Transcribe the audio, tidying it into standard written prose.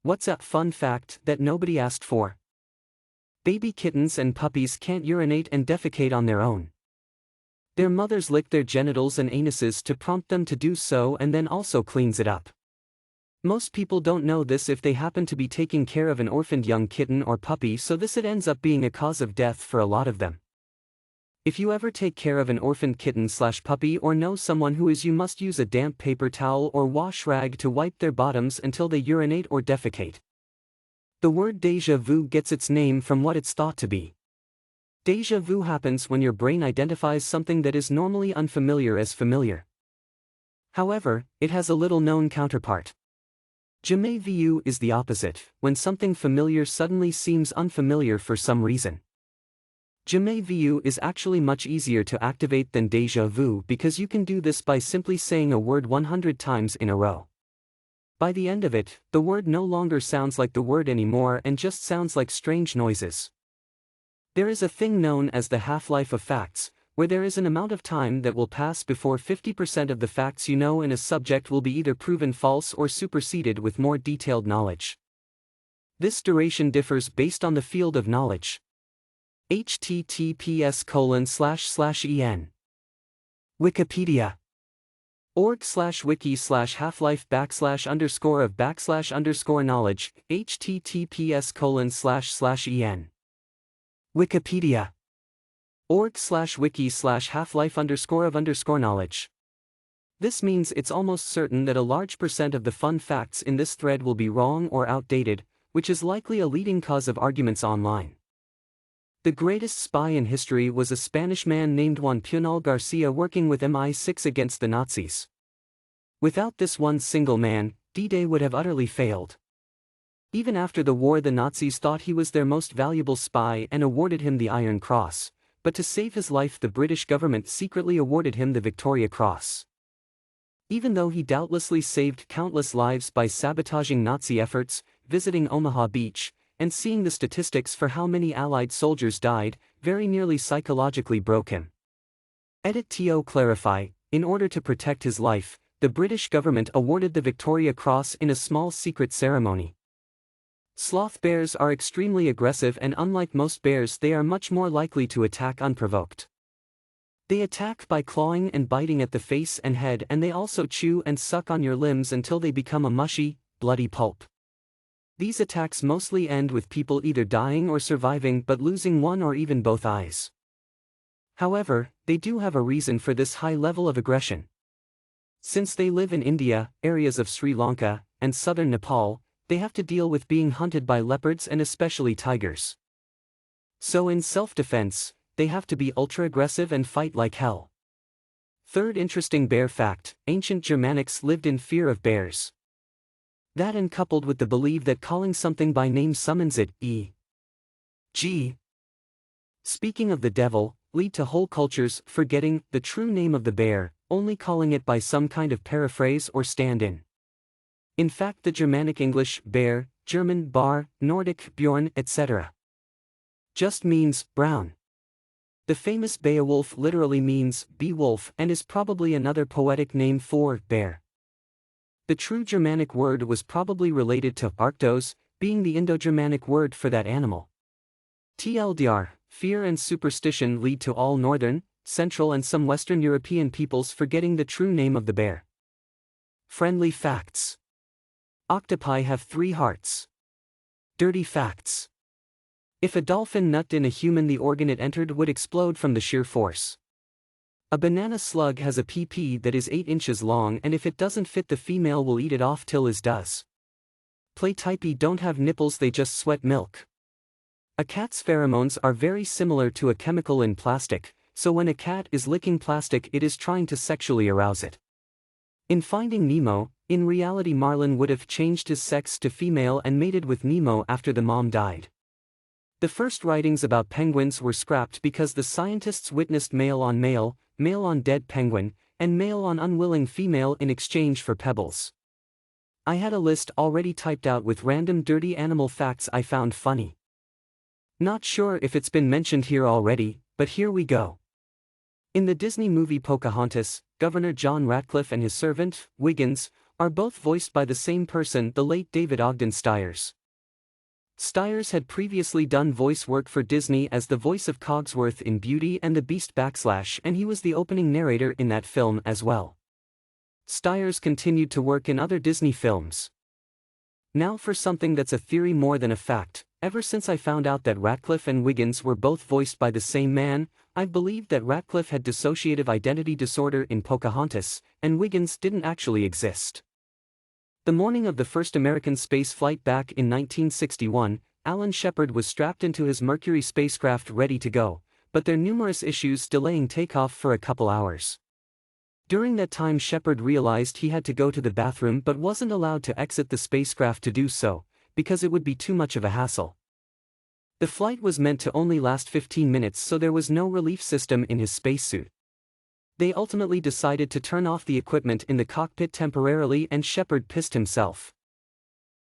What's a fun fact that nobody asked for? Baby kittens and puppies can't urinate and defecate on their own. Their mothers lick their genitals and anuses to prompt them to do so, and then also cleans it up. Most people don't know this if they happen to be taking care of an orphaned young kitten or puppy, so it ends up being a cause of death for a lot of them. If you ever take care of an orphaned kitten/puppy or know someone who is, you must use a damp paper towel or wash rag to wipe their bottoms until they urinate or defecate. The word déjà vu gets its name from what it's thought to be. Déjà vu happens when your brain identifies something that is normally unfamiliar as familiar. However, it has a little-known counterpart. Jamais vu is the opposite, when something familiar suddenly seems unfamiliar for some reason. Jamais vu is actually much easier to activate than déjà vu because you can do this by simply saying a word 100 times in a row. By the end of it, the word no longer sounds like the word anymore and just sounds like strange noises. There is a thing known as the half-life of facts, where there is an amount of time that will pass before 50% of the facts you know in a subject will be either proven false or superseded with more detailed knowledge. This duration differs based on the field of knowledge. https://en Wikipedia org/wiki/half-life \_of_knowledge https://en Wikipedia org/wiki/half-life_of_knowledge. This means it's almost certain that a large percent of the fun facts in this thread will be wrong or outdated, which is likely a leading cause of arguments online. The greatest spy in history was a Spanish man named Juan Punal Garcia working with MI6 against the Nazis. Without this one single man, D-Day would have utterly failed. Even after the war, the Nazis thought he was their most valuable spy and awarded him the Iron Cross, but to save his life the British government secretly awarded him the Victoria Cross. Even though he doubtlessly saved countless lives by sabotaging Nazi efforts, visiting Omaha Beach, and seeing the statistics for how many Allied soldiers died, very nearly psychologically broke him. Edit to clarify, in order to protect his life, the British government awarded the Victoria Cross in a small secret ceremony. Sloth bears are extremely aggressive, and unlike most bears, they are much more likely to attack unprovoked. They attack by clawing and biting at the face and head, and they also chew and suck on your limbs until they become a mushy, bloody pulp. These attacks mostly end with people either dying or surviving but losing one or even both eyes. However, they do have a reason for this high level of aggression. Since they live in India, areas of Sri Lanka, and southern Nepal, they have to deal with being hunted by leopards and especially tigers. So in self-defense, they have to be ultra-aggressive and fight like hell. Third interesting bear fact: ancient Germanics lived in fear of bears. That, and coupled with the belief that calling something by name summons it, e.g. speaking of the devil, lead to whole cultures forgetting the true name of the bear, only calling it by some kind of paraphrase or stand-in. In fact, the Germanic English bear, German bar, Nordic bjorn, etc. just means brown. The famous Beowulf literally means bee-wolf and is probably another poetic name for bear. The true Germanic word was probably related to arctos, being the Indo-Germanic word for that animal. TLDR, fear and superstition lead to all Northern, Central and some Western European peoples forgetting the true name of the bear. Friendly facts: octopi have 3 hearts. Dirty facts: if a dolphin nutted in a human, the organ it entered would explode from the sheer force. A banana slug has a pee-pee that is 8 inches long, and if it doesn't fit, the female will eat it off till it does. Platypi don't have nipples, they just sweat milk. A cat's pheromones are very similar to a chemical in plastic, so when a cat is licking plastic, it is trying to sexually arouse it. In Finding Nemo, in reality Marlin would have changed his sex to female and mated with Nemo after the mom died. The first writings about penguins were scrapped because the scientists witnessed male on male, male on dead penguin, and male on unwilling female in exchange for pebbles. I had a list already typed out with random dirty animal facts I found funny. Not sure if it's been mentioned here already, but here we go. In the Disney movie Pocahontas, Governor John Ratcliffe and his servant, Wiggins, are both voiced by the same person, the late David Ogden Stiers. Stiers had previously done voice work for Disney as the voice of Cogsworth in Beauty and the Beast / and he was the opening narrator in that film as well. Stiers continued to work in other Disney films. Now for something that's a theory more than a fact. Ever since I found out that Ratcliffe and Wiggins were both voiced by the same man, I've believed that Ratcliffe had dissociative identity disorder in Pocahontas, and Wiggins didn't actually exist. The morning of the first American space flight back in 1961, Alan Shepard was strapped into his Mercury spacecraft ready to go, but there were numerous issues delaying takeoff for a couple hours. During that time, Shepard realized he had to go to the bathroom but wasn't allowed to exit the spacecraft to do so, because it would be too much of a hassle. The flight was meant to only last 15 minutes, so there was no relief system in his spacesuit. They ultimately decided to turn off the equipment in the cockpit temporarily, and Shepard pissed himself.